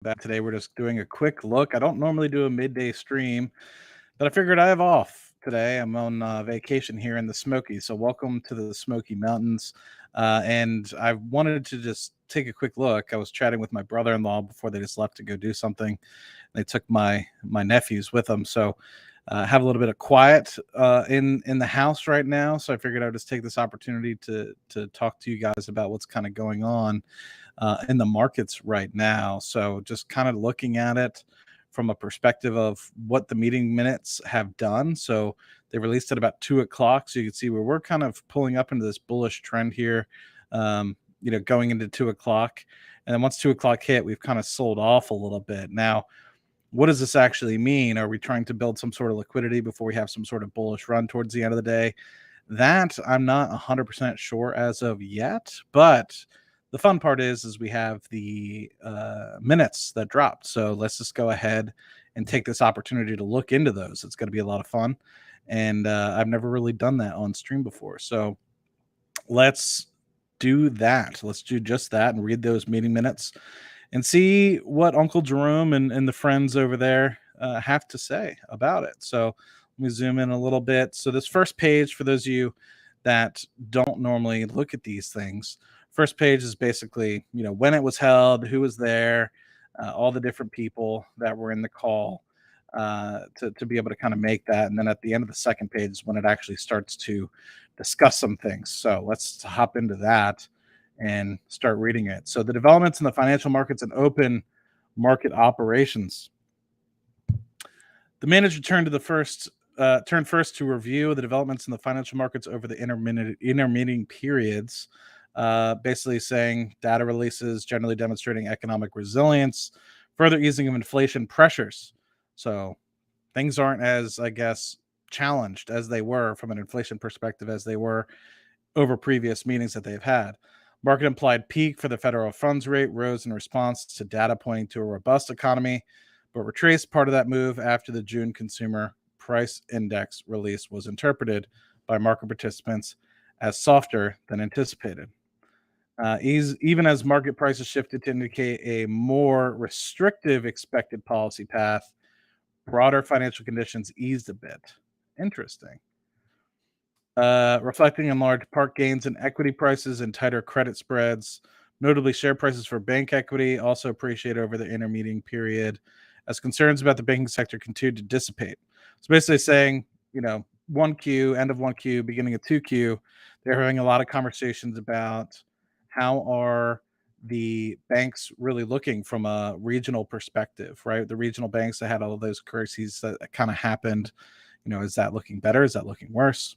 Back today, we're just doing a quick look. I don't normally do a midday stream, but I figured I have off today. I'm on vacation here in the Smokies, so welcome to the Smoky Mountains. And I wanted to just take a quick look. I was chatting with my brother-in-law before they just left to go do something. They took my nephews with them, so have a little bit of quiet in the house right now. So I figured I'd just take this opportunity to talk to you guys about what's kind of going on in the markets right now. So just kind of looking at it from a perspective of what the meeting minutes have done. So they released at about 2 o'clock. So you can see where we're kind of pulling up into this bullish trend here, going into 2 o'clock. And then once 2 o'clock hit, we've kind of sold off a little bit. Now, what does this actually mean? Are we trying to build some sort of liquidity before we have some sort of bullish run towards the end of the day? That I'm not 100% sure as of yet, but the fun part is we have the minutes that dropped. So let's just go ahead and take this opportunity to look into those. It's going to be a lot of fun, and I've never really done that on stream before. So let's do that. Let's do just that and read those meeting minutes and see what Uncle Jerome and the friends over there have to say about it. So let me zoom in a little bit. So this first page, for those of you that don't normally look at these things, first page is basically, when it was held, who was there, all the different people that were in the call to be able to kind of make that. And then at the end of the second page is when it actually starts to discuss some things. So let's hop into that and start reading it. So the developments in the financial markets and open market operations. The manager turned first to review the developments in the financial markets over the intermeeting periods, basically saying data releases generally demonstrating economic resilience, further easing of inflation pressures. So things aren't as, I guess, challenged as they were from an inflation perspective as they were over previous meetings that they've had. Market implied peak for the federal funds rate rose in response to data pointing to a robust economy, but retraced part of that move after the June consumer price index release was interpreted by market participants as softer than anticipated. Even as market prices shifted to indicate a more restrictive expected policy path, broader financial conditions eased a bit. Interesting. Reflecting in large part gains in equity prices and tighter credit spreads. Notably, share prices for bank equity also appreciated over the intermeeting period as concerns about the banking sector continued to dissipate. So basically saying, 1Q, end of 1Q, beginning of 2Q, they're having a lot of conversations about how are the banks really looking from a regional perspective, right? The regional banks that had all of those crises that kind of happened, is that looking better? Is that looking worse?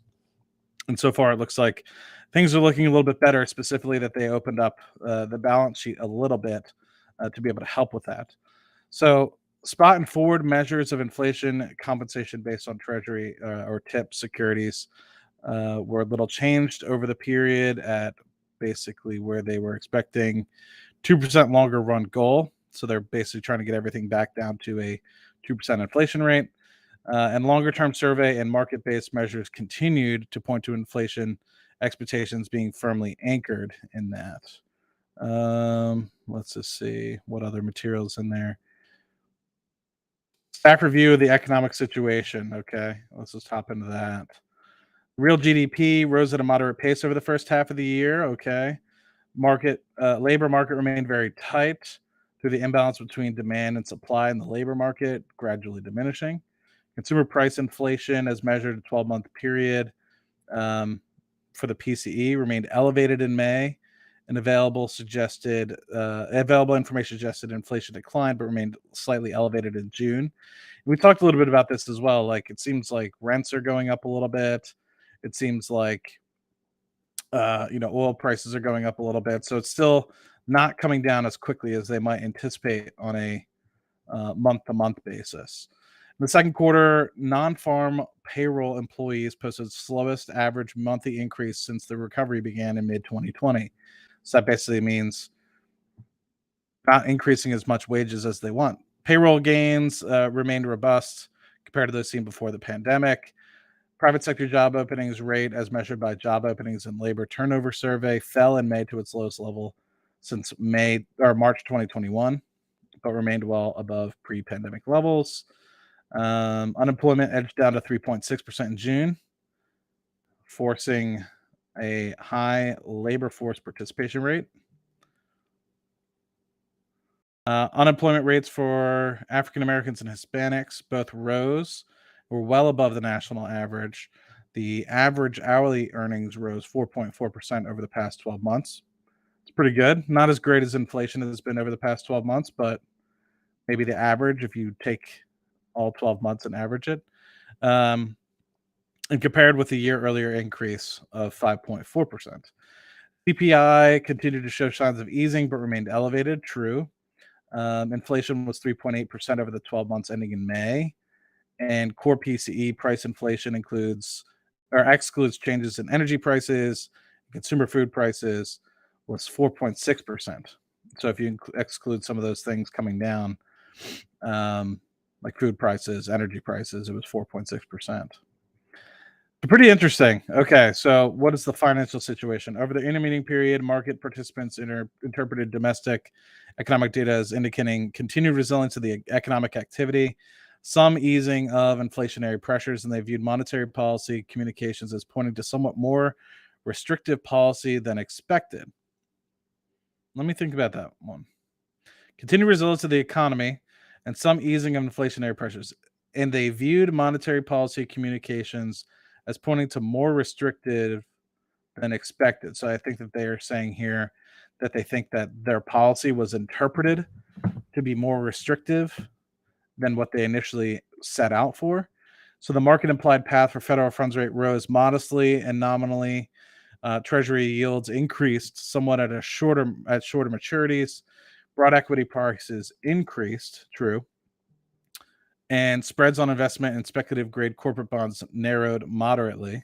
And so far, it looks like things are looking a little bit better, specifically that they opened up the balance sheet a little bit to be able to help with that. So spot and forward measures of inflation compensation based on Treasury or TIP securities were a little changed over the period at basically where they were expecting 2% longer run goal. So they're basically trying to get everything back down to a 2% inflation rate. And longer-term survey and market-based measures continued to point to inflation expectations being firmly anchored in that. Let's just see what other materials in there. Staff review of the economic situation. Okay, let's just hop into that. Real GDP rose at a moderate pace over the first half of the year. Okay, labor market remained very tight through the imbalance between demand and supply in the labor market gradually diminishing. Consumer price inflation, as measured a 12-month period for the PCE, remained elevated in May, and available information suggested inflation declined, but remained slightly elevated in June. We talked a little bit about this as well. Like, it seems like rents are going up a little bit. It seems like oil prices are going up a little bit. So it's still not coming down as quickly as they might anticipate on a month-to-month basis. In the second quarter, non-farm payroll employees posted slowest average monthly increase since the recovery began in mid-2020. So that basically means not increasing as much wages as they want. Payroll gains remained robust compared to those seen before the pandemic. Private sector job openings rate, as measured by job openings and labor turnover survey, fell in May to its lowest level since March 2021. but remained well above pre-pandemic levels. Unemployment edged down to 3.6% in June, forcing a high labor force participation rate. Unemployment rates for African Americans and Hispanics both rose, were well above the national average. The average hourly earnings rose 4.4% over the past 12 months. It's pretty good. Not as great as inflation has been over the past 12 months, but maybe the average if you take all 12 months and average it. Um, and compared with the year earlier increase of 5.4%. CPI continued to show signs of easing but remained elevated. True. Inflation was 3.8% over the 12 months ending in May, and core PCE price inflation includes or excludes changes in energy prices, consumer food prices, was 4.6%. So if you exclude some of those things coming down, like food prices, energy prices, it was 4.6%. Pretty interesting. Okay, so what is the financial situation? Over the intermeeting period, market participants interpreted domestic economic data as indicating continued resilience of the economic activity, some easing of inflationary pressures, and they viewed monetary policy communications as pointing to somewhat more restrictive policy than expected. Let me think about that one. Continued resilience of the economy and some easing of inflationary pressures. And they viewed monetary policy communications as pointing to more restrictive than expected. So I think that they are saying here that they think that their policy was interpreted to be more restrictive than what they initially set out for. So the market implied path for federal funds rate rose modestly and nominally. Treasury yields increased somewhat at shorter maturities. Broad equity prices increased, true, and spreads on investment and speculative grade corporate bonds narrowed moderately.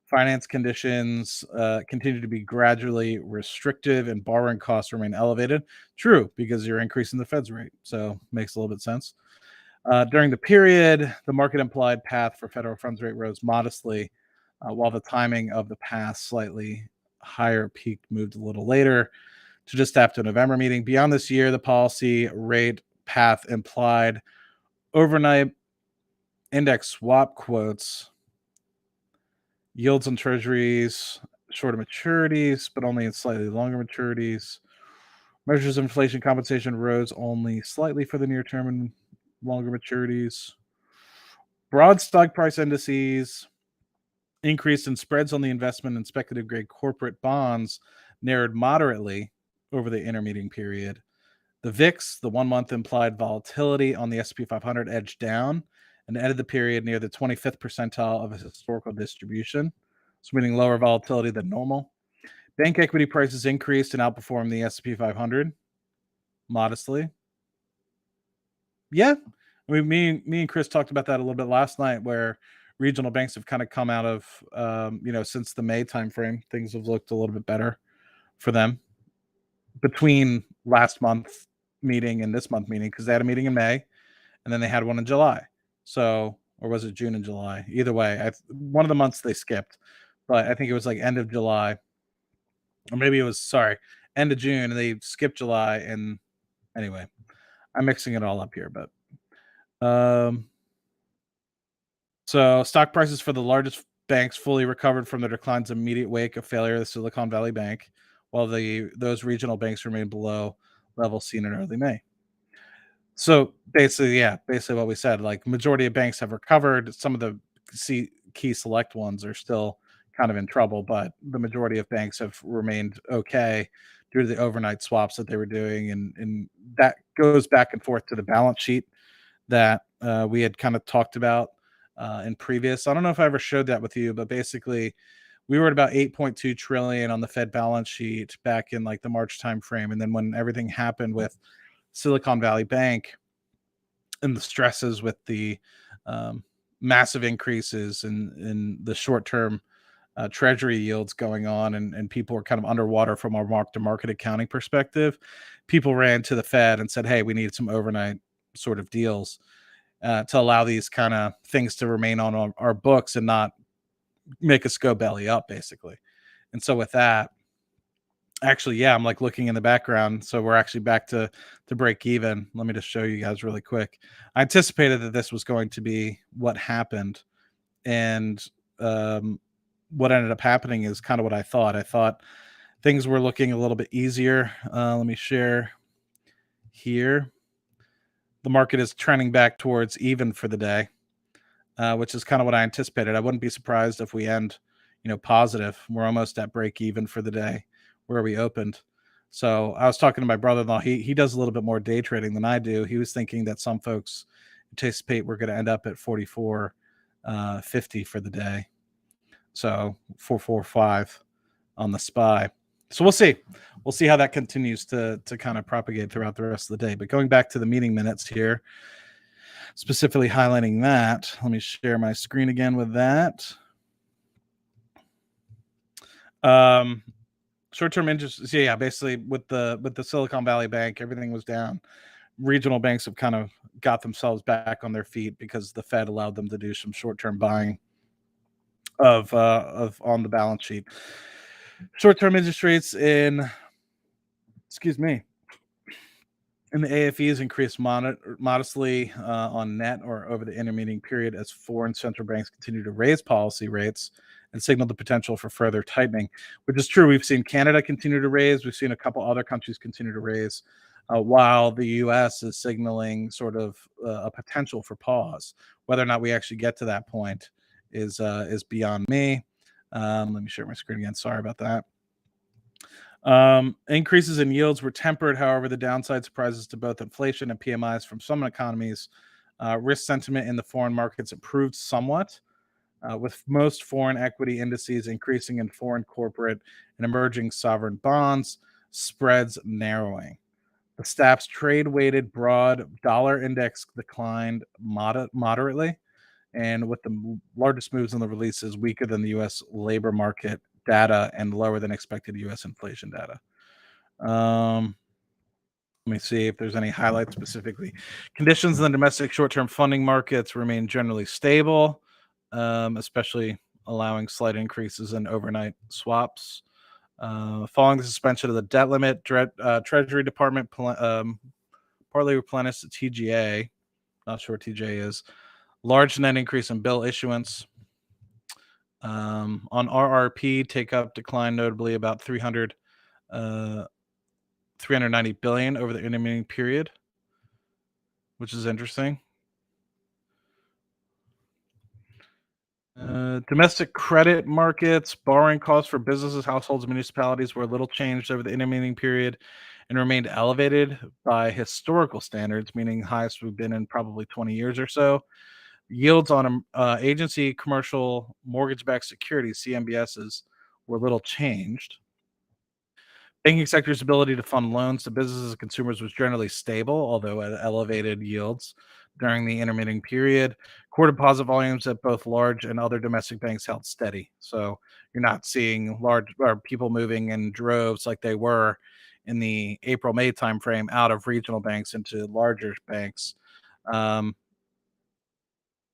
Finance conditions continue to be gradually restrictive, and borrowing costs remain elevated. True, because you're increasing the Fed's rate, so makes a little bit sense. During the period, the market implied path for federal funds rate rose modestly, while the timing of the path slightly higher peak moved a little later to just after November meeting. Beyond this year, the policy rate path implied overnight index swap quotes, yields on treasuries, shorter maturities, but only in slightly longer maturities. Measures of inflation compensation rose only slightly for the near term and longer maturities. Broad stock price indices increased, and spreads on the investment and speculative grade corporate bonds narrowed moderately over the intermeeting period. The VIX, the 1 month implied volatility on the S&P 500, edged down and ended the period near the 25th percentile of its historical distribution, so meaning lower volatility than normal. Bank equity prices increased and outperformed the S&P 500 modestly. Yeah, I mean, me and Chris talked about that a little bit last night, where regional banks have kind of come out of, since the May timeframe, things have looked a little bit better for them between last month meeting and this month meeting, because they had a meeting in May and then they had one in July. So, or was it June and July? Either way, one of the months they skipped, but I think it was like end of July, or maybe it was end of June, and they skipped July. And anyway, I'm mixing it all up here, but so stock prices for the largest banks fully recovered from the declines immediate wake of failure of the Silicon Valley Bank, while those regional banks remained below levels seen in early May. So basically what we said, like majority of banks have recovered. Some of the key select ones are still kind of in trouble, but the majority of banks have remained okay due to the overnight swaps that they were doing. And that goes back and forth to the balance sheet that we had kind of talked about in previous. I don't know if I ever showed that with you, but basically we were at about 8.2 trillion on the Fed balance sheet back in like the March timeframe. And then when everything happened with Silicon Valley Bank and the stresses with the massive increases in the short-term treasury yields going on, and people were kind of underwater from a mark-to-market accounting perspective, people ran to the Fed and said, hey, we need some overnight sort of deals to allow these kind of things to remain on our books and not make us go belly up, basically. And so with that, Actually, yeah, I'm like looking in the background, so we're actually back to break even. Let me just show you guys really quick. I anticipated that this was going to be what happened, and um, what ended up happening is kind of what I thought. I thought things were looking a little bit easier. Let me share here. The market is trending back towards even for the day, which is kind of what I anticipated. I wouldn't be surprised if we end, positive. We're almost at break even for the day where we opened. So I was talking to my brother-in-law. He does a little bit more day trading than I do. He was thinking that some folks anticipate we're going to end up at 44, 50 for the day. So 445 on the SPY. So we'll see. We'll see how that continues to kind of propagate throughout the rest of the day. But going back to the meeting minutes here, specifically highlighting that, let me share my screen again with that. Um, Short-term interest. So yeah, basically with the Silicon Valley Bank, everything was down. Regional banks have kind of got themselves back on their feet because the Fed allowed them to do some short-term buying of on the balance sheet. Short-term interest rates in, excuse me, and the AFEs increased modestly on net or over the intermeeting period as foreign central banks continue to raise policy rates and signal the potential for further tightening, which is true. We've seen Canada continue to raise. We've seen a couple other countries continue to raise, while the U.S. is signaling sort of a potential for pause. Whether or not we actually get to that point is beyond me. Let me share my screen again. Sorry about that. Increases in yields were tempered. However, the downside surprises to both inflation and PMIs from some economies. Risk sentiment in the foreign markets improved somewhat, with most foreign equity indices increasing in foreign corporate and emerging sovereign bonds, spreads narrowing. The STAP's trade weighted broad dollar index declined moderately, and with the largest moves in the releases weaker than the U.S. labor market data and lower than expected U.S. inflation data. Um, Let me see if there's any highlights specifically. Conditions in the domestic short-term funding markets remain generally stable, especially allowing slight increases in overnight swaps. Following the suspension of the debt limit, Treasury Department partly replenished the TGA. Not sure what TGA is. Large net increase in bill issuance. On RRP, take up declined notably about 390 billion over the intervening period, which is interesting. Domestic credit markets, borrowing costs for businesses, households, and municipalities were little changed over the intervening period and remained elevated by historical standards, meaning highest we've been in probably 20 years or so. Yields on agency commercial mortgage-backed securities (CMBSs) were little changed. Banking sector's ability to fund loans to businesses and consumers was generally stable, although at elevated yields during the intermitting period. Core deposit volumes at both large and other domestic banks held steady. So you're not seeing large or people moving in droves like they were in the April-May timeframe out of regional banks into larger banks. Um,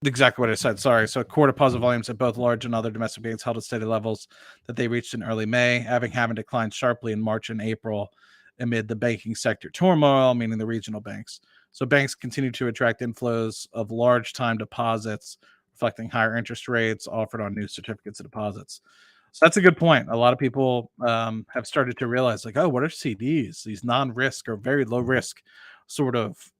Exactly what I said, sorry. So core deposit volumes at both large and other domestic banks held at steady levels that they reached in early May, having declined sharply in March and April amid the banking sector turmoil, meaning the regional banks. So banks continue to attract inflows of large time deposits, reflecting higher interest rates offered on new certificates of deposits. So that's a good point. A lot of people have started to realize, like, oh, what are CDs? These non-risk or very low risk sort of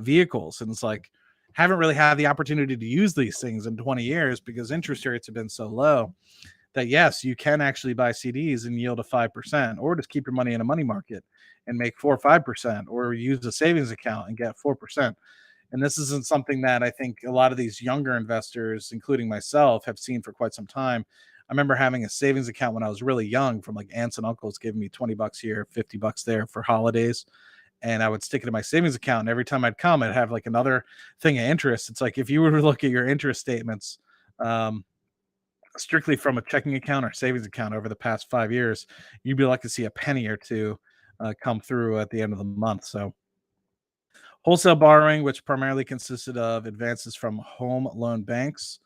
vehicles, and it's like haven't really had the opportunity to use these things in 20 years because interest rates have been so low that yes, you can actually buy CDs and yield a 5%, or just keep your money in a money market and make 4 or 5%, or use a savings account and get 4%. And this isn't something that I think a lot of these younger investors, including myself, have seen for quite some time. I remember having a savings account when I was really young from like aunts and uncles giving me $20 here, $50 there for holidays, and I would stick it in my savings account. And every time I'd come, I'd have like another thing of interest. It's like if you were to look at your interest statements, um, strictly from a checking account or savings account over the past 5 years, you'd be lucky to see a penny or two come through at the end of the month. So wholesale borrowing, which primarily consisted of advances from home loan banks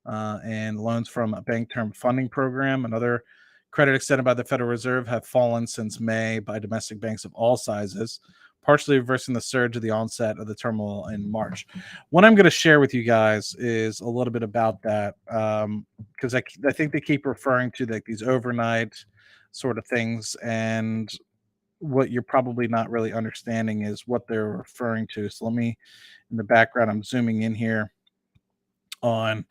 and loans from a bank term funding program and other credit extended by the Federal Reserve have fallen since May by domestic banks of all sizes, partially reversing the surge of the onset of the turmoil in March. What I'm going to share with you guys is a little bit about that, because I think they keep referring to like these overnight sort of things, and what you're probably not really understanding is what they're referring to. So let me, in the background, I'm zooming in here on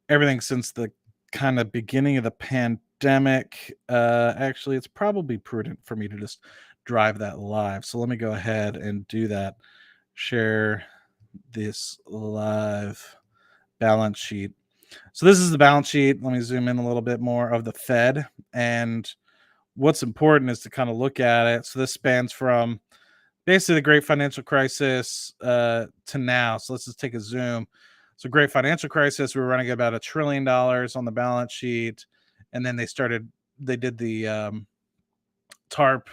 everything since the kind of beginning of the pandemic. Actually, it's probably prudent for me to just drive that live. So let me go ahead and do that. Share this live balance sheet. So this is the balance sheet. Let me zoom in a little bit more of the Fed. And what's important is to kind of look at it. So this spans from basically the great financial crisis to now. So let's just take a zoom. So great financial crisis, we were running about $1 trillion on the balance sheet. And then they did the TARP,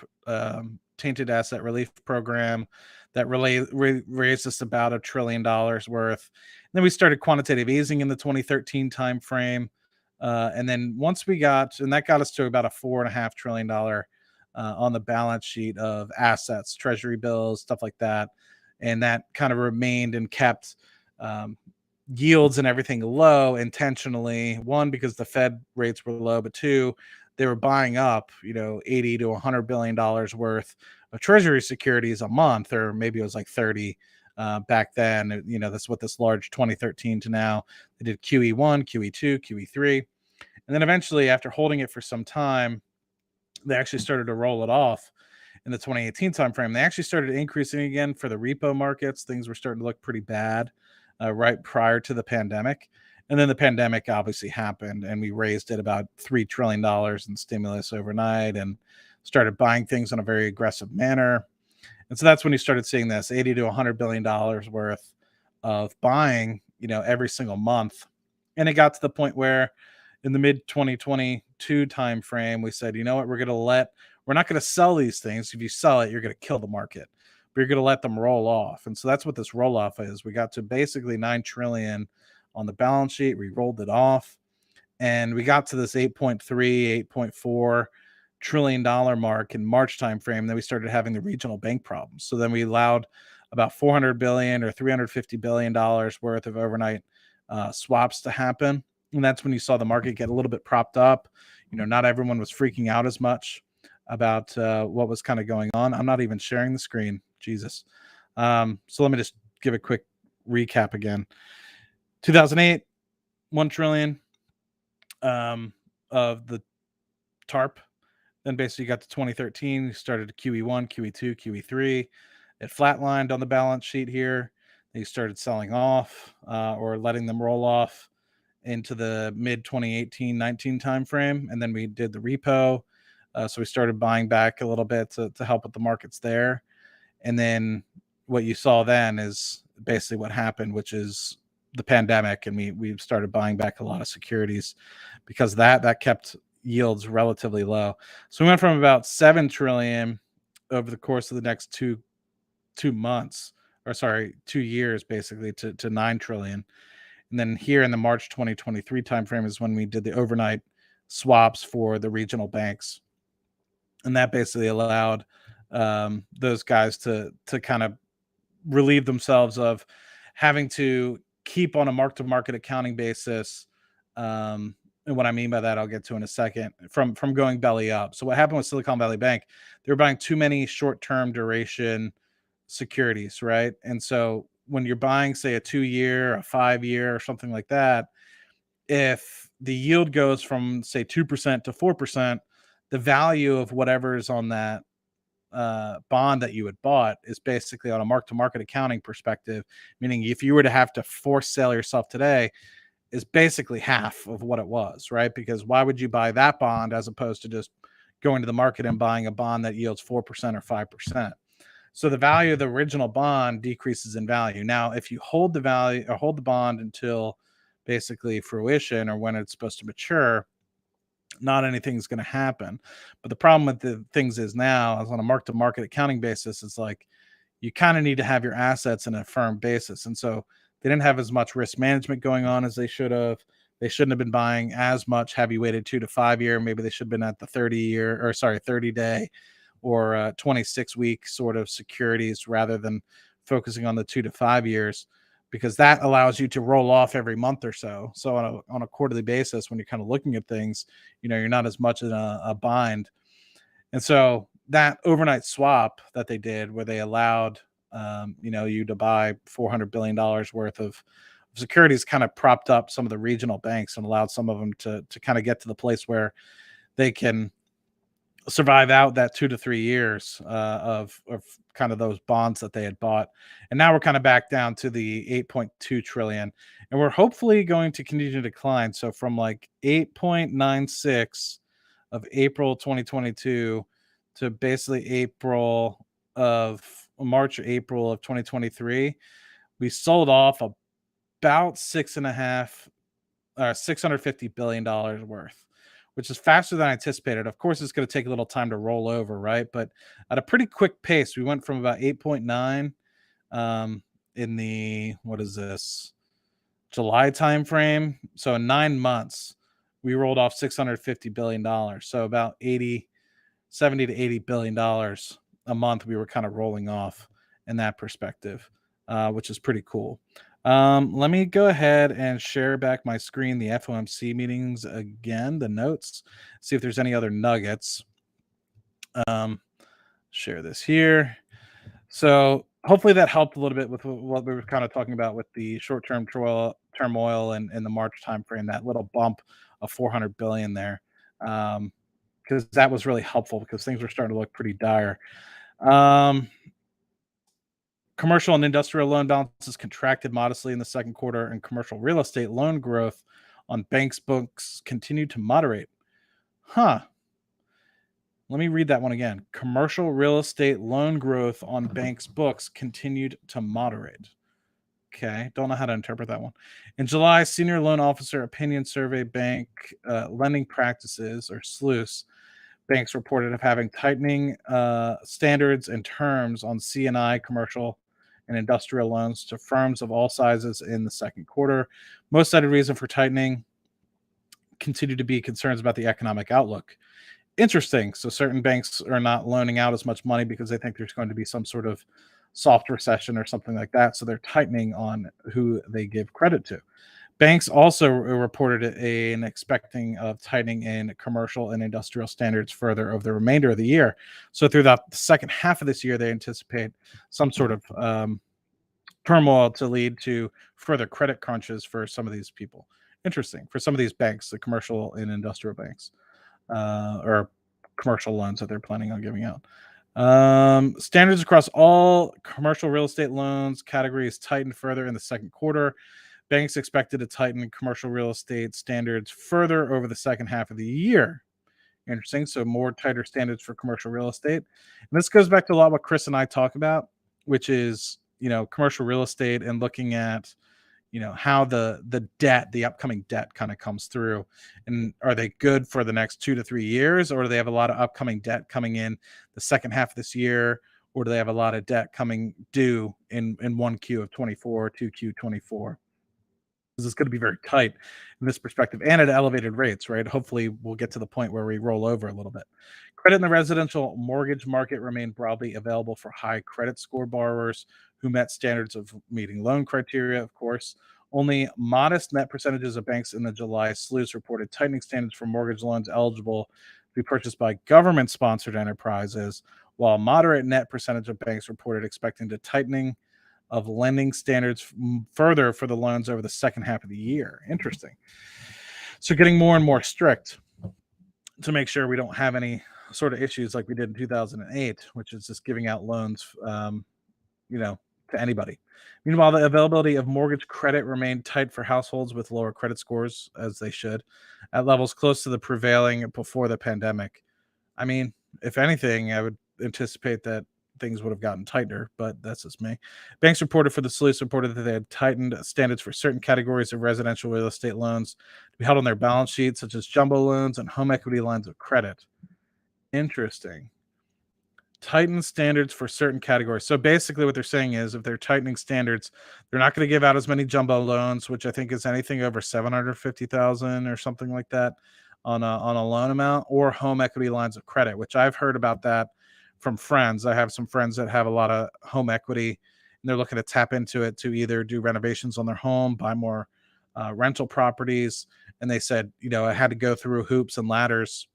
tainted asset relief program, that raised us about $1 trillion worth. And then we started quantitative easing in the 2013 timeframe. And then once we got, and that got us to about a $4.5 trillion on the balance sheet of assets, treasury bills, stuff like that. And that kind of remained and kept yields and everything low intentionally. One, because the Fed rates were low, but two, they were buying up, 80 to $100 billion worth of treasury securities a month, or maybe it was like 30 back then. That's what this large 2013 to now. They did QE1, QE2, QE3. And then eventually, after holding it for some time, they actually started to roll it off in the 2018 timeframe. They actually started increasing again for the repo markets. Things were starting to look pretty bad right prior to the pandemic. And then the pandemic obviously happened, and we raised it about $3 trillion in stimulus overnight and started buying things in a very aggressive manner. And so that's when you started seeing this 80 to $100 billion worth of buying, every single month. And it got to the point where in the mid 2022 timeframe, we said, you know what, we're not going to sell these things. If you sell it, you're going to kill the market, but you're going to let them roll off. And so that's what this roll off is. We got to basically 9 trillion on the balance sheet. We rolled it off, and we got to this 8.3, $8.4 trillion mark in March timeframe. Then we started having the regional bank problems. So then we allowed about 400 billion or $350 billion worth of overnight swaps to happen. And that's when you saw the market get a little bit propped up. Not everyone was freaking out as much about what was kind of going on. I'm not even sharing the screen. Jesus. So let me just give a quick recap again. 2008, 1 trillion of the TARP. Then basically you got to 2013, you started QE1, QE2, QE3. It flatlined on the balance sheet here. They started selling off or letting them roll off into the mid 2018-19 timeframe. And then we did the repo. So we started buying back a little bit to help with the markets there. And then what you saw then is basically what happened, which is the pandemic. And we started buying back a lot of securities because that kept yields relatively low. So we went from about 7 trillion over the course of the next 2 years, basically, to 9 trillion. And then here in the March 2023 timeframe is when we did the overnight swaps for the regional banks. And that basically allowed those guys to kind of relieve themselves of having to keep on a mark-to-market accounting basis. And what I mean by that, I'll get to in a second, from going belly up. So what happened with Silicon Valley Bank, they were buying too many short-term duration securities, right? And so when you're buying, say, a 2-year, a 5-year, or something like that, if the yield goes from, say, 2% to 4%, the value of whatever is on that bond that you had bought is basically on a mark-to-market accounting perspective, meaning if you were to have to force sell yourself today, is basically half of what it was, right? Because why would you buy that bond as opposed to just going to the market and buying a bond that yields 4% or 5%? So the value of the original bond decreases in value. Now, if you hold the value or hold the bond until basically fruition or when it's supposed to mature, not anything's going to happen. But the problem with the things is now is on a mark-to-market accounting basis, it's like you kind of need to have your assets in a firm basis. And so they didn't have as much risk management going on as they should have. They shouldn't have been buying as much heavy weighted 2 to 5 year. Maybe they should have been at the 30-year, or sorry, 30-day or 26-week sort of securities rather than focusing on the 2 to 5 years, because that allows you to roll off every month or so. So on a quarterly basis, when you're kind of looking at things, you're not as much in a bind. And so that overnight swap that they did, where they allowed you to buy $400 billion worth of securities, kind of propped up some of the regional banks and allowed some of them to kind of get to the place where they can survive out that 2 to 3 years of kind of those bonds that they had bought. And now we're kind of back down to the 8.2 trillion, and we're hopefully going to continue to decline. So from like 8.96 of April 2022 to basically March or April of 2023, we sold off about $650 billion worth, which is faster than I anticipated. Of course, it's going to take a little time to roll over, right? But at a pretty quick pace, we went from about 8.9 in the, what is this, July timeframe. So in 9 months, we rolled off $650 billion. So about 70 to $80 billion a month we were kind of rolling off in that perspective, which is pretty cool. Let me go ahead and share back my screen, the FOMC meetings again, the notes, see if there's any other nuggets. Share this here. So hopefully that helped a little bit with what we were kind of talking about with the short-term turmoil and in the March timeframe, that little bump of 400 billion there. Because that was really helpful because things were starting to look pretty dire. Commercial and industrial loan balances contracted modestly in the second quarter, and commercial real estate loan growth on banks' books continued to moderate. Let me read that one again. Commercial real estate loan growth on banks' books continued to moderate. Okay, don't know how to interpret that one. In July, Senior Loan Officer Opinion Survey Bank Lending Practices, or SLOOS, banks reported of having tightening standards and terms on C&I, commercial, and industrial loans to firms of all sizes in the second quarter. Most cited reason for tightening continue to be concerns about the economic outlook. Interesting. So certain banks are not loaning out as much money because they think there's going to be some sort of soft recession or something like that. So they're tightening on who they give credit to. Banks also reported an expecting of tightening in commercial and industrial standards further over the remainder of the year. So throughout the second half of this year, they anticipate some sort of turmoil to lead to further credit crunches for some of these people. Interesting. For some of these banks, the commercial and industrial banks, or commercial loans that they're planning on giving out. Standards across all commercial real estate loans categories tightened further in the second quarter. Banks expected to tighten commercial real estate standards further over the second half of the year. Interesting. So more tighter standards for commercial real estate. And this goes back to a lot what Chris and I talk about, which is, commercial real estate and looking at, how the debt, the upcoming debt kind of comes through. And are they good for the next 2 to 3 years, or do they have a lot of upcoming debt coming in the second half of this year, or do they have a lot of debt coming due in 1Q of 24, 2Q 24? Because it's going to be very tight in this perspective and at elevated rates, right? Hopefully we'll get to the point where we roll over a little bit. Credit in the residential mortgage market remained broadly available for high credit score borrowers who met standards of meeting loan criteria, of course. Only modest net percentages of banks in the July SLOOS reported tightening standards for mortgage loans eligible to be purchased by government-sponsored enterprises, while a moderate net percentage of banks reported expecting to tightening of lending standards further for the loans over the second half of the year. Interesting. So getting more and more strict to make sure we don't have any sort of issues like we did in 2008, which is just giving out loans, to anybody. Meanwhile, the availability of mortgage credit remained tight for households with lower credit scores, as they should, at levels close to the prevailing before the pandemic. I mean, if anything, I would anticipate that things would have gotten tighter, but that's just me. Banks reported for the SLOOS reported that they had tightened standards for certain categories of residential real estate loans to be held on their balance sheet, such as jumbo loans and home equity lines of credit. Interesting. Tighten standards for certain categories. So basically, what they're saying is, if they're tightening standards, they're not going to give out as many jumbo loans, which I think is anything over 750,000 or something like that on a loan amount, or home equity lines of credit, which I've heard about that from friends. I have some friends that have a lot of home equity, and they're looking to tap into it to either do renovations on their home, buy more rental properties. And they said, I had to go through hoops and ladders,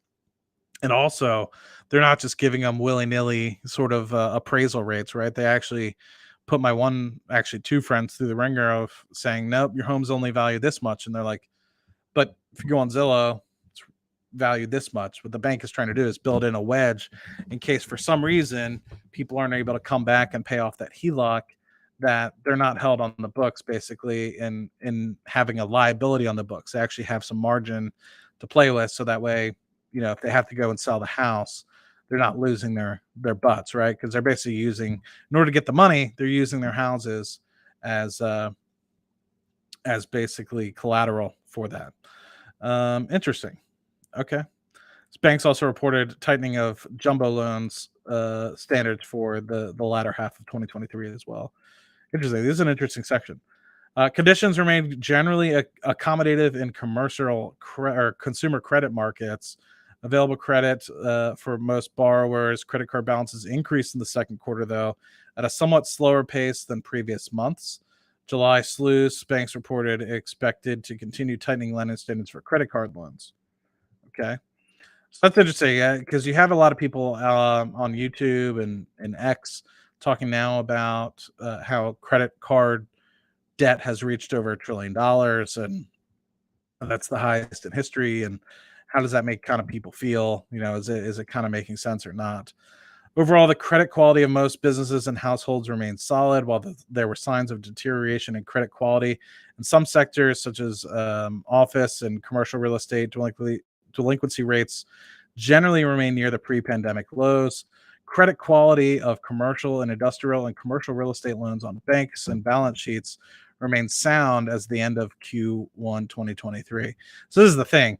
and also they're not just giving them willy-nilly sort of appraisal rates, right? They actually put my one, actually two friends through the ringer of saying, nope, your home's only valued this much. And they're like, but if you go on Zillow, it's valued this much. What the bank is trying to do is build in a wedge in case for some reason people aren't able to come back and pay off that HELOC, that they're not held on the books basically in having a liability on the books. They actually have some margin to play with, so that way, if they have to go and sell the house, they're not losing their butts, right? Because they're basically using, in order to get the money, they're using their houses as basically collateral for that. Interesting. Okay. Banks also reported tightening of jumbo loans standards for the latter half of 2023 as well. Interesting. This is an interesting section. Conditions remain generally accommodative in commercial or consumer credit markets. Available credit for most borrowers, credit card balances increased in the second quarter, though, at a somewhat slower pace than previous months. July SLUS banks reported expected to continue tightening lending standards for credit card loans. Okay. So that's interesting because you have a lot of people on YouTube and X talking now about how credit card debt has reached over $1 trillion, and that's the highest in history. And how does that make kind of people feel? Is it kind of making sense or not? Overall, the credit quality of most businesses and households remained solid, while there were signs of deterioration in credit quality in some sectors, such as office and commercial real estate. Delinquency rates generally remain near the pre-pandemic lows. Credit quality of commercial and industrial and commercial real estate loans on banks and balance sheets remains sound as the end of Q1 2023. So this is the thing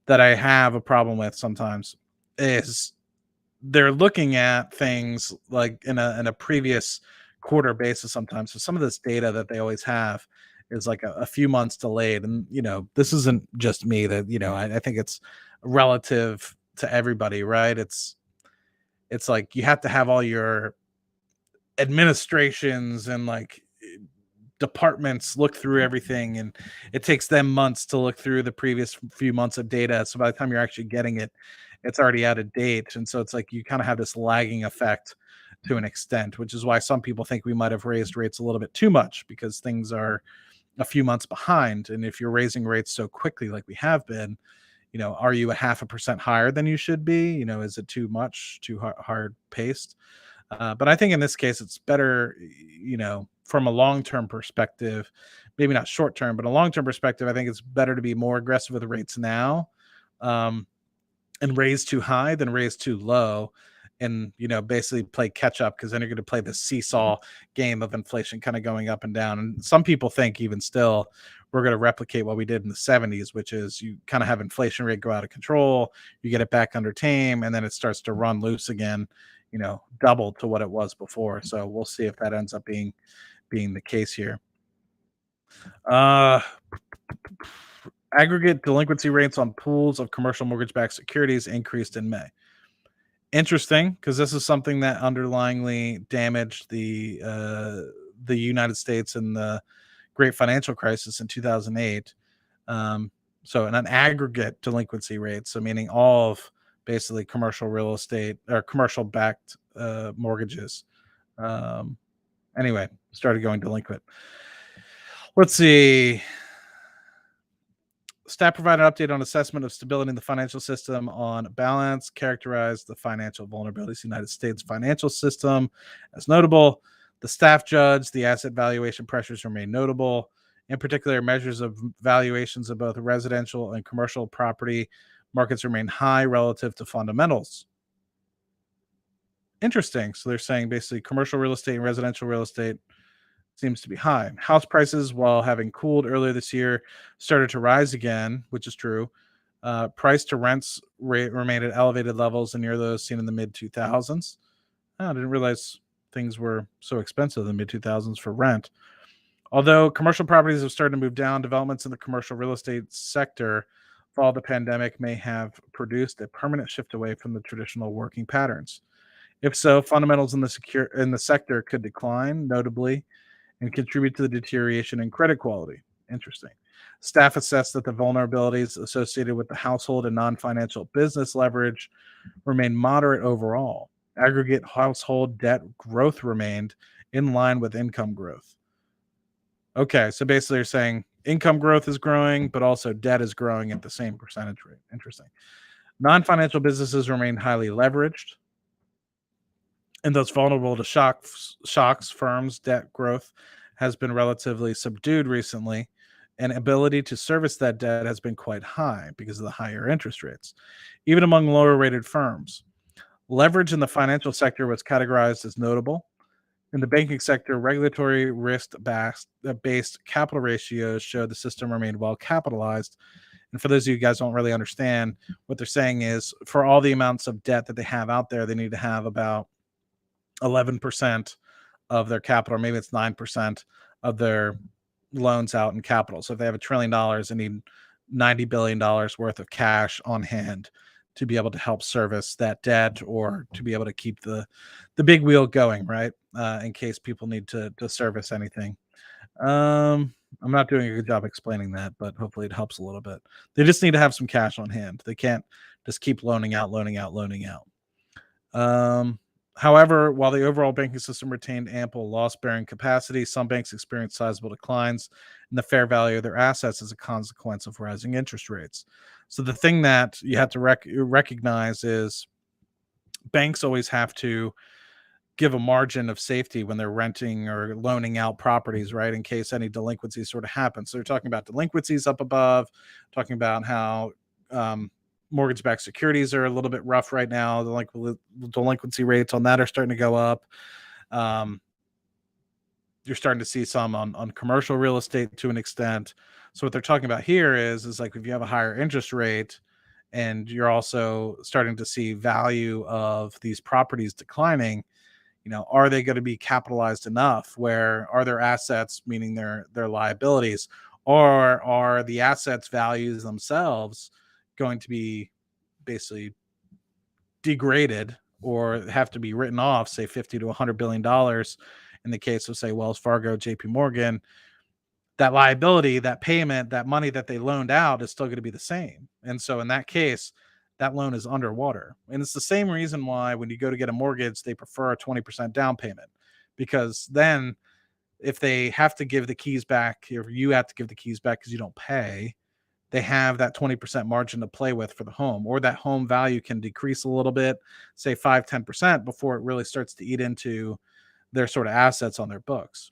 that I have a problem with sometimes, is they're looking at things like in a previous quarter basis sometimes. So some of this data that they always have is like a few months delayed. And this isn't just me, that I think it's relative to everybody, right? It's like you have to have all your administrations and like departments look through everything, and it takes them months to look through the previous few months of data. So by the time you're actually getting it, it's already out of date. And so it's like you kind of have this lagging effect to an extent, which is why some people think we might have raised rates a little bit too much, because things are a few months behind. And if you're raising rates so quickly like we have been, are you a 0.5% higher than you should be? Is it too much, too hard paced? But I think in this case, it's better, from a long-term perspective, maybe not short-term, but a long-term perspective, I think it's better to be more aggressive with rates now, and raise too high than raise too low, and, basically play catch up, because then you're going to play the seesaw game of inflation kind of going up and down. And some people think even still, we're going to replicate what we did in the 70s, which is you kind of have inflation rate go out of control, you get it back under tame, and then it starts to run loose again, double to what it was before. So we'll see if that ends up being the case here. Aggregate delinquency rates on pools of commercial mortgage-backed securities increased in May. Interesting, because this is something that underlyingly damaged the United States in the Great Financial Crisis in 2008. So an aggregate delinquency rate, so meaning all of basically commercial real estate or commercial backed mortgages. Anyway, started going delinquent. Let's see. Staff provided an update on assessment of stability in the financial system on balance, characterized the financial vulnerabilities of the United States financial system as notable. The staff judged the asset valuation pressures remain notable. In particular, measures of valuations of both residential and commercial property markets remain high relative to fundamentals. Interesting. So they're saying basically commercial real estate and residential real estate seems to be high. House prices, while having cooled earlier this year, started to rise again, which is true. Price to rents rate remained at elevated levels and near those seen in the mid 2000s. Oh, I didn't realize things were so expensive in the mid 2000s for rent. Although commercial properties have started to move down, developments in the commercial real estate sector following the pandemic may have produced a permanent shift away from the traditional working patterns. If so, fundamentals in the sector could decline notably and contribute to the deterioration in credit quality. Interesting. Staff assessed that the vulnerabilities associated with the household and non-financial business leverage remained moderate overall. Aggregate household debt growth remained in line with income growth. Okay, so basically you're saying income growth is growing, but also debt is growing at the same percentage rate. Interesting. Non-financial businesses remain highly leveraged and thus vulnerable to shocks. Firms' debt growth has been relatively subdued recently, and ability to service that debt has been quite high because of the higher interest rates, even among lower rated firms. Leverage in the financial sector was categorized as notable. In the banking sector, regulatory risk based capital ratios showed the system remained well capitalized. And for those of you guys who don't really understand, what they're saying is for all the amounts of debt that they have out there, they need to have about 11% of their capital, or maybe it's 9% of their loans out in capital. So if they have $1 trillion, they need $90 billion worth of cash on hand to be able to help service that debt or to be able to keep the big wheel going, right? In case people need to service anything. I'm not doing a good job explaining that, but hopefully it helps a little bit. They just need to have some cash on hand. They can't just keep loaning out, loaning out, loaning out. Um, However, while the overall banking system retained ample loss bearing capacity, some banks experienced sizable declines in the fair value of their assets as a consequence of rising interest rates. So, the thing that you have to recognize is banks always have to give a margin of safety when they're renting or loaning out properties, right? In case any delinquencies sort of happen. So, they're talking about delinquencies up above, talking about how um, mortgage-backed securities are a little bit rough right now. The delinquency rates on that are starting to go up. Um, you're starting to see some on commercial real estate to an extent. So what they're talking about here is like if you have a higher interest rate and you're also starting to see value of these properties declining, are they going to be capitalized enough? Where are their assets, meaning their liabilities, or are the assets values themselves going to be basically degraded or have to be written off, say 50 to $100 billion in the case of say Wells Fargo, JP Morgan? That liability, that payment, that money that they loaned out is still going to be the same. And so in that case, that loan is underwater. And it's the same reason why when you go to get a mortgage, they prefer a 20% down payment. Because then if they have to give the keys back, or you have to give the keys back because you don't pay, they have that 20% margin to play with for the home, or that home value can decrease a little bit, say 5-10% before it really starts to eat into their sort of assets on their books.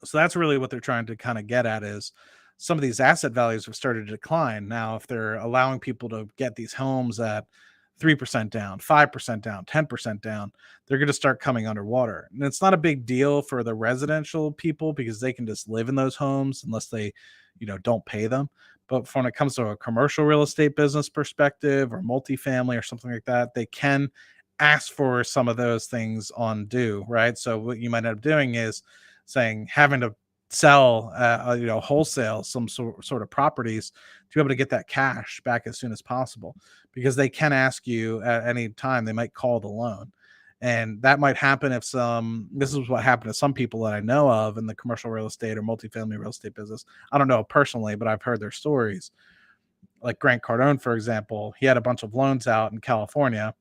So that's really what they're trying to kind of get at is some of these asset values have started to decline. Now, if they're allowing people to get these homes at 3% down, 5% down, 10% down, they're going to start coming underwater. And it's not a big deal for the residential people because they can just live in those homes unless they, don't pay them. But when it comes to a commercial real estate business perspective or multifamily or something like that, they can ask for some of those things on due, right? So what you might end up doing is saying having to sell, wholesale some sort of properties to be able to get that cash back as soon as possible, because they can ask you at any time. They might call the loan, and that might happen if this is what happened to some people that I know of in the commercial real estate or multifamily real estate business. I don't know personally, but I've heard their stories. Like Grant Cardone, for example, he had a bunch of loans out in California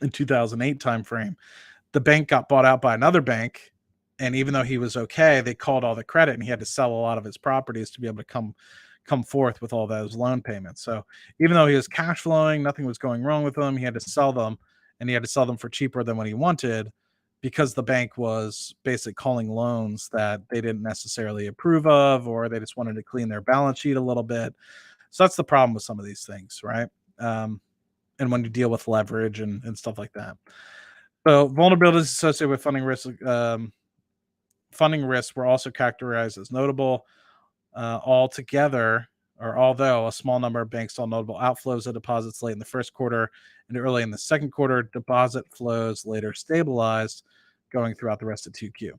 in 2008 timeframe. The bank got bought out by another bank, and even though he was okay, they called all the credit and he had to sell a lot of his properties to be able to come forth with all those loan payments. So even though he was cash flowing, nothing was going wrong with him, he had to sell them, and he had to sell them for cheaper than what he wanted because the bank was basically calling loans that they didn't necessarily approve of, or they just wanted to clean their balance sheet a little bit. So that's the problem with some of these things, right? And when you deal with leverage and stuff like that. So vulnerabilities associated with funding risks were also characterized as notable. Altogether, or although a small number of banks saw notable outflows of deposits late in the first quarter and early in the second quarter, deposit flows later stabilized going throughout the rest of 2Q.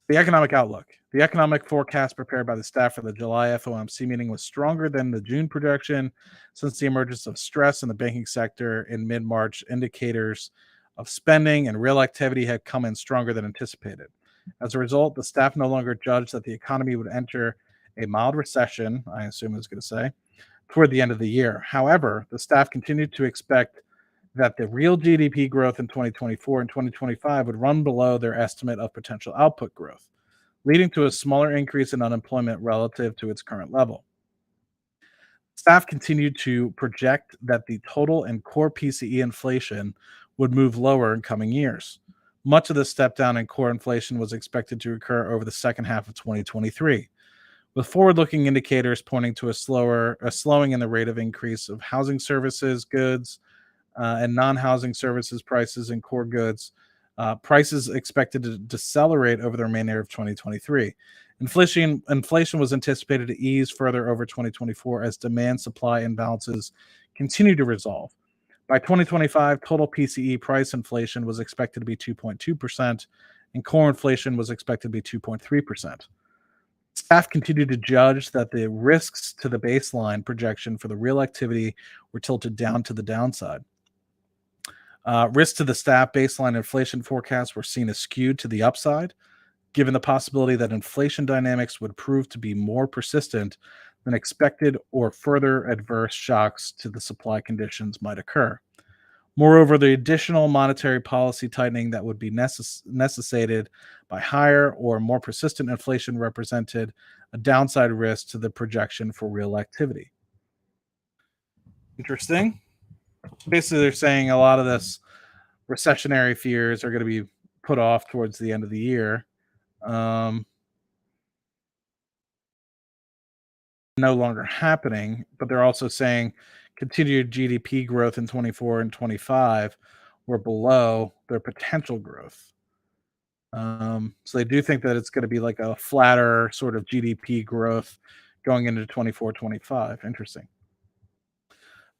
The economic outlook. The economic forecast prepared by the staff for the July FOMC meeting was stronger than the June projection since the emergence of stress in the banking sector in mid March. Indicators of spending and real activity had come in stronger than anticipated. As a result, the staff no longer judged that the economy would enter a mild recession, I assume it was going to say, toward the end of the year. However, the staff continued to expect that the real GDP growth in 2024 and 2025 would run below their estimate of potential output growth, leading to a smaller increase in unemployment relative to its current level. Staff continued to project that the total and core PCE inflation would move lower in coming years. Much of the step down in core inflation was expected to occur over the second half of 2023, with forward-looking indicators pointing to a slowing in the rate of increase of housing services, goods, and non-housing services prices and core goods. Prices expected to decelerate over the remainder of 2023. Inflation was anticipated to ease further over 2024 as demand supply imbalances continue to resolve. By 2025, total PCE price inflation was expected to be 2.2%, and core inflation was expected to be 2.3%. Staff continued to judge that the risks to the baseline projection for the real activity were tilted down to the downside. Risks to the staff baseline inflation forecasts were seen as skewed to the upside, given the possibility that inflation dynamics would prove to be more persistent than expected or further adverse shocks to the supply conditions might occur. Moreover, the additional monetary policy tightening that would be necessitated by higher or more persistent inflation represented a downside risk to the projection for real activity. Interesting. Basically, they're saying a lot of this recessionary fears are going to be put off towards the end of the year. No longer happening, but they're also saying continued GDP growth in 24 and 25 were below their potential growth. So they do think that it's going to be like a flatter sort of GDP growth going into 24, 25. Interesting.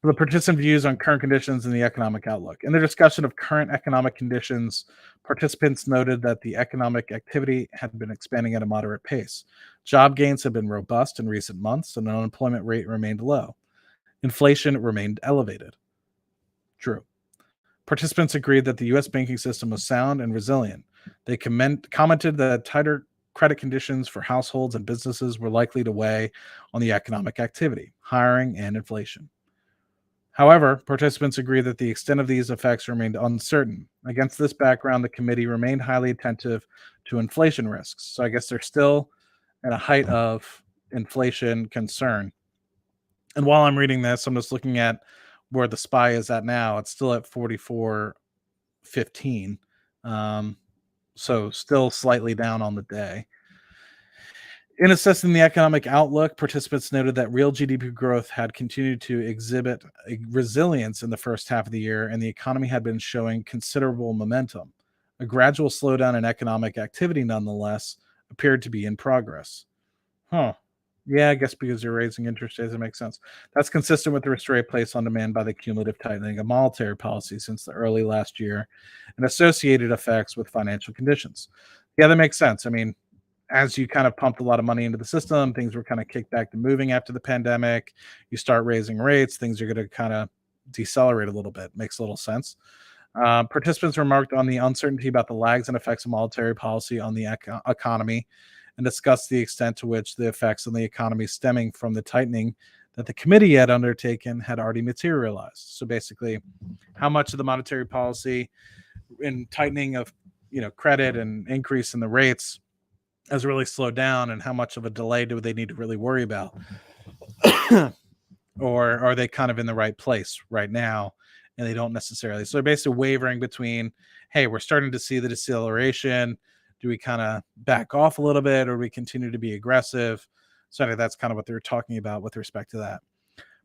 The participant views on current conditions and the economic outlook. In the discussion of current economic conditions, participants noted that the economic activity had been expanding at a moderate pace. Job gains had been robust in recent months, and the unemployment rate remained low. Inflation remained elevated. True. Participants agreed that the U.S. banking system was sound and resilient. They commented that tighter credit conditions for households and businesses were likely to weigh on the economic activity, hiring, and inflation. However, participants agree that the extent of these effects remained uncertain. Against this background, the committee remained highly attentive to inflation risks. So I guess they're still at a height of inflation concern. And while I'm reading this, I'm just looking at where the SPY is at now. It's still at 44.15. So still slightly down on the day. In assessing the economic outlook, participants noted that real GDP growth had continued to exhibit a resilience in the first half of the year, and the economy had been showing considerable momentum. A gradual slowdown in economic activity, nonetheless, appeared to be in progress. Huh. Yeah, I guess because you're raising interest rates, it makes sense. That's consistent with the restraint placed on demand by the cumulative tightening of monetary policy since the early last year and associated effects with financial conditions. Yeah, that makes sense. I mean, as you kind of pumped a lot of money into the system, things were kind of kicked back to moving after the pandemic. You start raising rates, things are going to kind of decelerate a little bit. Makes a little sense. Participants remarked on the uncertainty about the lags and effects of monetary policy on the economy and discussed the extent to which the effects on the economy stemming from the tightening that the committee had undertaken had already materialized. So basically, how much of the monetary policy in tightening of credit and increase in the rates has really slowed down, and how much of a delay do they need to really worry about? Or are they kind of in the right place right now and they don't necessarily? So they're basically wavering between, hey, we're starting to see the deceleration. Do we kind of back off a little bit, or do we continue to be aggressive? So I think that's kind of what they're talking about with respect to that.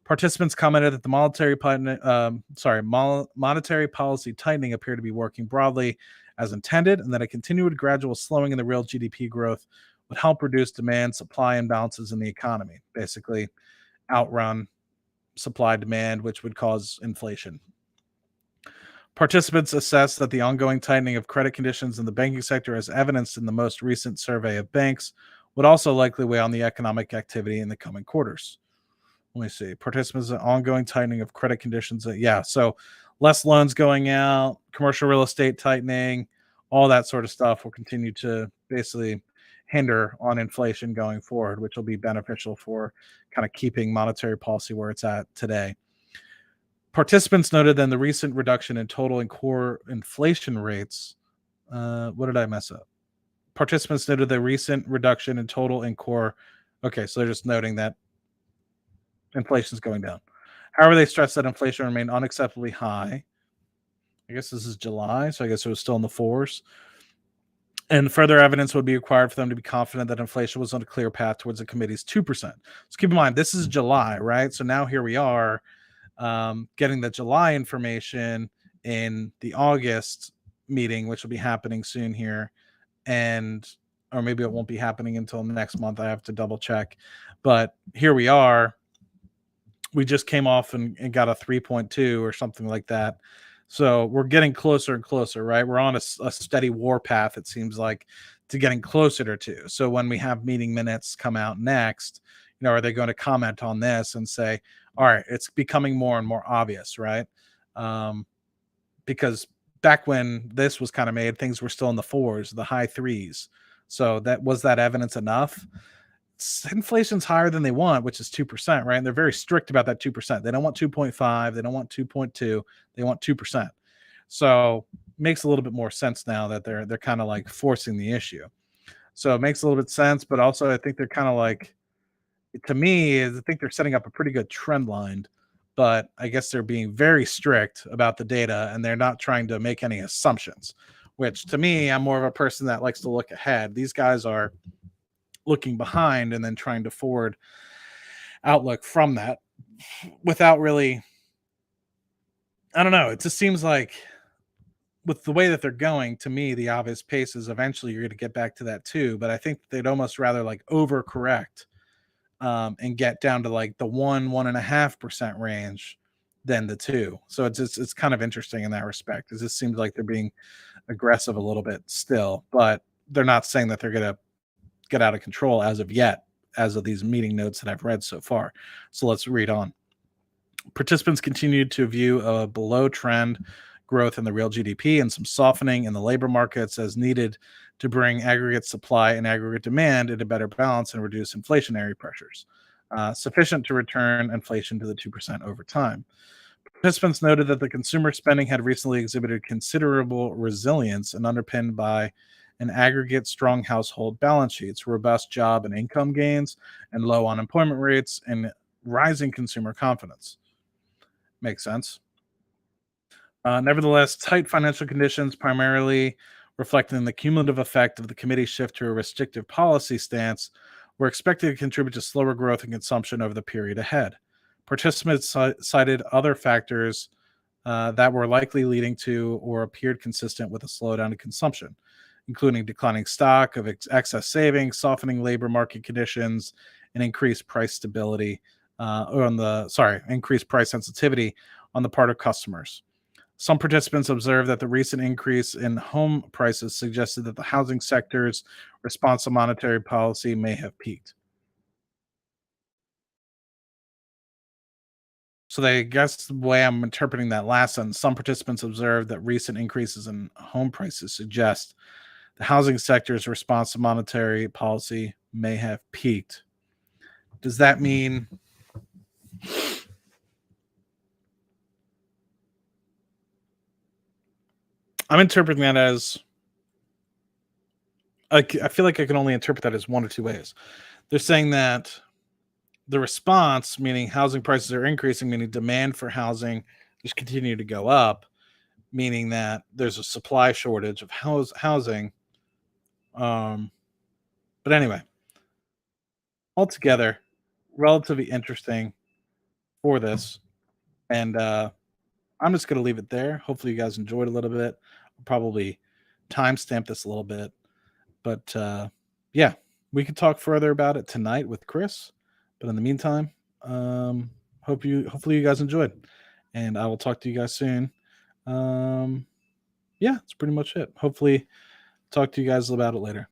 Participants commented that the monetary policy tightening appeared to be working broadly as intended, and that a continued gradual slowing in the real GDP growth would help reduce demand supply imbalances in the economy. Basically, outrun supply demand, which would cause inflation. Participants assessed that the ongoing tightening of credit conditions in the banking sector, as evidenced in the most recent survey of banks, would also likely weigh on the economic activity in the coming quarters. Let me see. Participants in ongoing tightening of credit conditions. Yeah, so less loans going out, commercial real estate tightening, all that sort of stuff will continue to basically hinder on inflation going forward, which will be beneficial for kind of keeping monetary policy where it's at today. Participants noted that the recent reduction in total and core inflation rates. What did I mess up? Participants noted the recent reduction in total and core. Okay, so they're just noting that inflation is going down. However, they stressed that inflation remained unacceptably high. I guess this is July, so I guess it was still in the fours. And further evidence would be required for them to be confident that inflation was on a clear path towards the committee's 2%. So keep in mind, this is July, right? So now here we are getting the July information in the August meeting, which will be happening soon here. And or maybe it won't be happening until next month. I have to double check. But here we are. We just came off and got a 3.2 or something like that. So we're getting closer and closer, right? We're on a steady war path, it seems like, to getting closer to 2. So when we have meeting minutes come out next, are they going to comment on this and say, all right, it's becoming more and more obvious, right? Because back when this was kind of made, things were still in the 4s, the high 3s. So that evidence enough? Inflation's higher than they want, which is 2%, right? And they're very strict about that 2%. They don't want 2.5, they don't want 2.2, they want 2%. So makes a little bit more sense now that they're kind of like forcing the issue. So it makes a little bit sense, but also I think they're kind of like, to me, I think they're setting up a pretty good trend line, but I guess they're being very strict about the data and they're not trying to make any assumptions, which to me, I'm more of a person that likes to look ahead. These guys are looking behind and then trying to forward outlook from that without really, I don't know. It just seems like with the way that they're going, to me, the obvious pace is eventually you're going to get back to that too. But I think they'd almost rather like overcorrect and get down to like the 1.5% range than the 2. So it's kind of interesting in that respect. It just seems like they're being aggressive a little bit still, but they're not saying that they're going to get out of control as of yet, as of these meeting notes that I've read so far. So let's read on. Participants continued to view a below trend growth in the real GDP and some softening in the labor markets as needed to bring aggregate supply and aggregate demand into better balance and reduce inflationary pressures, sufficient to return inflation to the 2% over time. Participants noted that the consumer spending had recently exhibited considerable resilience and underpinned by an aggregate strong household balance sheets, robust job and income gains, and low unemployment rates, and rising consumer confidence. Makes sense. Nevertheless, tight financial conditions, primarily reflecting the cumulative effect of the committee's shift to a restrictive policy stance, were expected to contribute to slower growth and consumption over the period ahead. Participants cited other factors that were likely leading to or appeared consistent with a slowdown in consumption, including declining stock of excess savings, softening labor market conditions, and increased price stability, increased price sensitivity on the part of customers. Some participants observed that the recent increase in home prices suggested that the housing sector's response to monetary policy may have peaked. So I guess the way I'm interpreting that last sentence, some participants observed that recent increases in home prices suggest the housing sector's response to monetary policy may have peaked. Does that mean I'm interpreting that as I feel like I can only interpret that as one or two ways. They're saying that the response, meaning housing prices are increasing, meaning demand for housing just continue to go up, meaning that there's a supply shortage of housing. But anyway, altogether, relatively interesting for this. And I'm just going to leave it there. Hopefully, you guys enjoyed a little bit. I'll probably timestamp this a little bit. But yeah, we could talk further about it tonight with Chris. But in the meantime, Hopefully you guys enjoyed, and I will talk to you guys soon. Um, yeah, that's pretty much it. Hopefully, talk to you guys about it later.